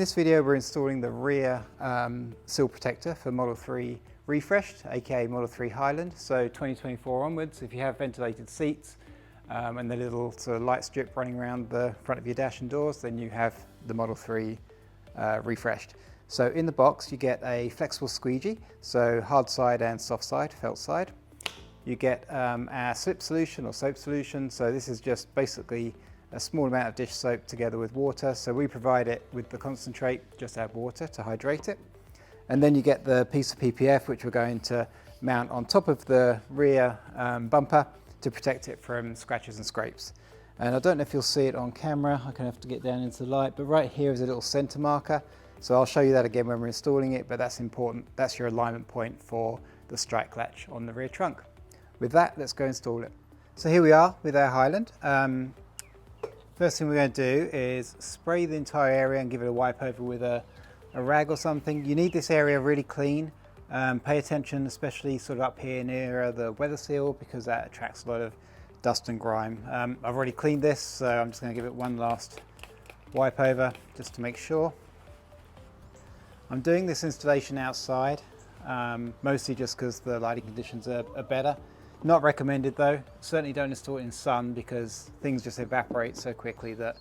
this video we're installing the rear sill protector for Model 3 Refreshed, aka Model 3 Highland, so 2024 onwards. If you have ventilated seats and the little sort of light strip running around the front of your dash and doors, then you have the Model 3 Refreshed. So in the box you get a flexible squeegee, so hard side and soft side, felt side. You get our slip solution or soap solution, so this is just basically a small amount of dish soap together with water. So we provide it with the concentrate, just add water to hydrate it. And then you get the piece of PPF which we're going to mount on top of the rear bumper to protect it from scratches and scrapes. And I don't know if you'll see it on camera, I'm going to have to get down into the light, but right here is a little center marker. So I'll show you that again when we're installing it, but that's important. That's your alignment point for the strike latch on the rear trunk. With that, let's go install it. So here we are with our Highland. First thing we're going to do is spray the entire area and give it a wipe over with a rag or something. You need this area really clean. Pay attention, especially sort of up here near the weather seal, because that attracts a lot of dust and grime. I've already cleaned this, so I'm just going to give it one last wipe over just to make sure. I'm doing this installation outside, mostly just because the lighting conditions are better. Not recommended though. Certainly don't install it in sun because things just evaporate so quickly that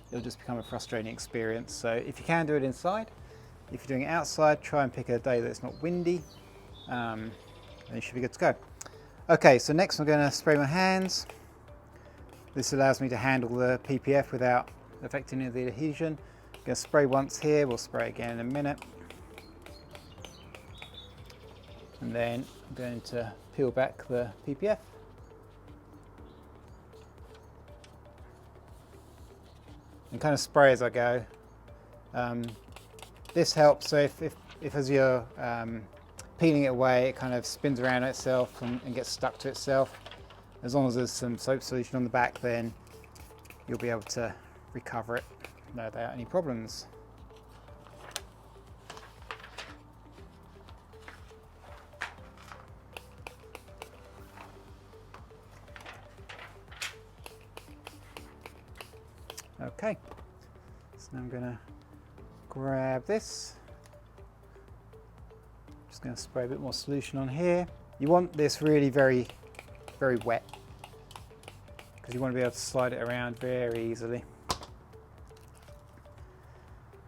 it'll just become a frustrating experience. So if you can do it inside, if you're doing it outside, try and pick a day that's not windy, and you should be good to go. Okay, so next I'm going to spray my hands. This allows me to handle the PPF without affecting any of the adhesion. I'm going to spray once here, we'll spray again in a minute. And then I'm going to peel back the PPF. And kind of spray as I go. This helps, so if as you're peeling it away, it kind of spins around itself and gets stuck to itself. As long as there's some soap solution on the back, then you'll be able to recover it without any problems. Okay, so now I'm going to grab this. Just going to spray a bit more solution on here. You want this really very wet, because you want to be able to slide it around very easily.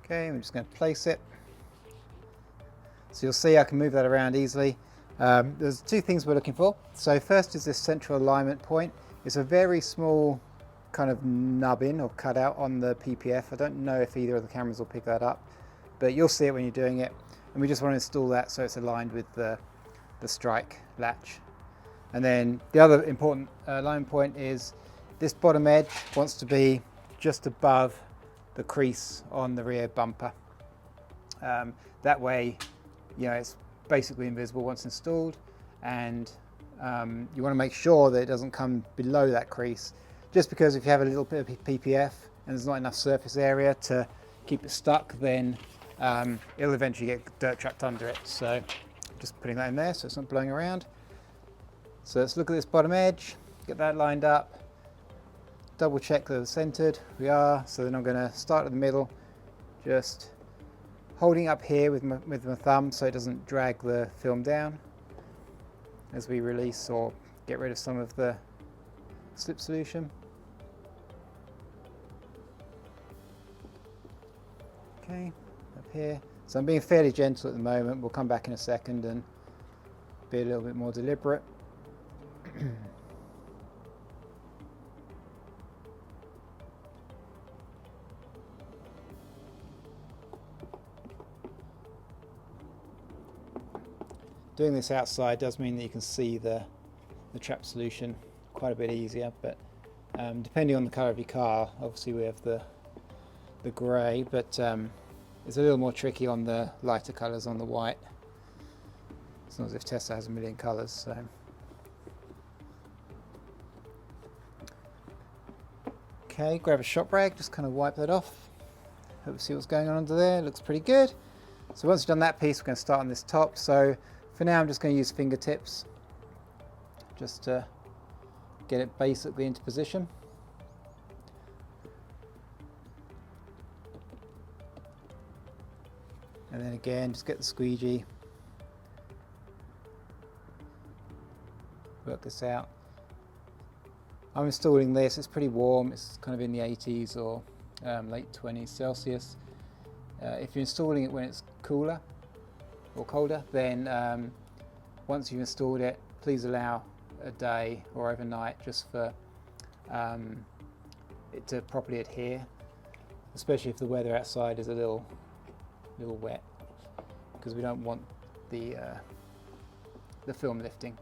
Okay, I'm just going to place it. So you'll see I can move that around easily. There's two things we're looking for. So first is this central alignment point. It's a very small kind of nubbin or cutout on the PPF. I don't know if either of the cameras will pick that up, but you'll see it when you're doing it. And we just want to install that so it's aligned with the strike latch. And then the other important alignment point is this bottom edge wants to be just above the crease on the rear bumper. That way, you know, it's basically invisible once installed, and you want to make sure that it doesn't come below that crease. Just because if you have a little bit of PPF and there's not enough surface area to keep it stuck, then it'll eventually get dirt trapped under it. So just putting that in there so it's not blowing around. So let's look at this bottom edge, get that lined up, double check that it's centered. We are. So then I'm going to start at the middle, just holding up here with my thumb so it doesn't drag the film down as we release or get rid of some of the slip solution. Okay, up here. So I'm being fairly gentle at the moment. We'll come back in a second and be a little bit more deliberate. Doing this outside does mean that you can see the trap solution quite a bit easier, but depending on the colour of your car, obviously we have the grey, but it's a little more tricky on the lighter colours, on the white. It's not as if Tesla has a million colours. So okay, grab a shop rag, just kind of wipe that off. Hope you see what's going on under there. It looks pretty good. So once you've done that piece, we're going to start on this top. So for now I'm just going to use fingertips just to get it basically into position. And then again, just get the squeegee, work this out. I'm installing this, it's pretty warm, it's kind of in the 80s or late 20s Celsius. If you're installing it when it's cooler or colder, then once you've installed it, please allow a day or overnight just for it to properly adhere, especially if the weather outside is a little wet, because we don't want the film lifting,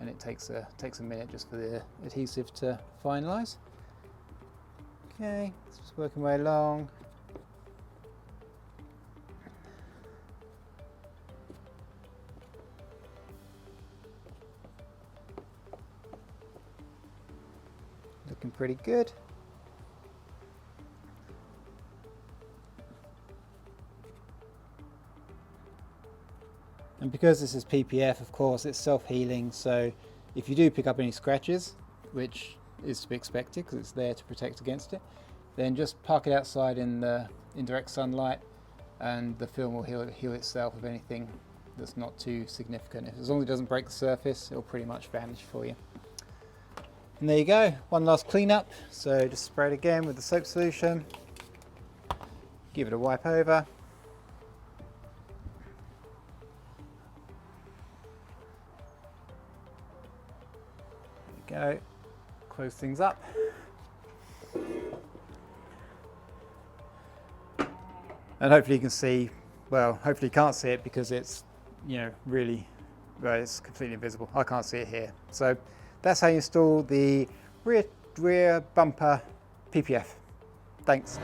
and it takes a minute just for the adhesive to finalise. Okay, it's just working my way along. Looking pretty good. And because this is PPF, of course, it's self-healing, so if you do pick up any scratches, which is to be expected because it's there to protect against it, then just park it outside in direct sunlight, and the film will heal itself of anything that's not too significant. As long as it doesn't break the surface, it'll pretty much vanish for you. And there you go, one last cleanup. So just spray it again with the soap solution, give it a wipe over. Go, close things up. And hopefully you can see, well, hopefully you can't see it because it's, really, well, it's completely invisible. I can't see it here. So that's how you install the rear bumper PPF. Thanks.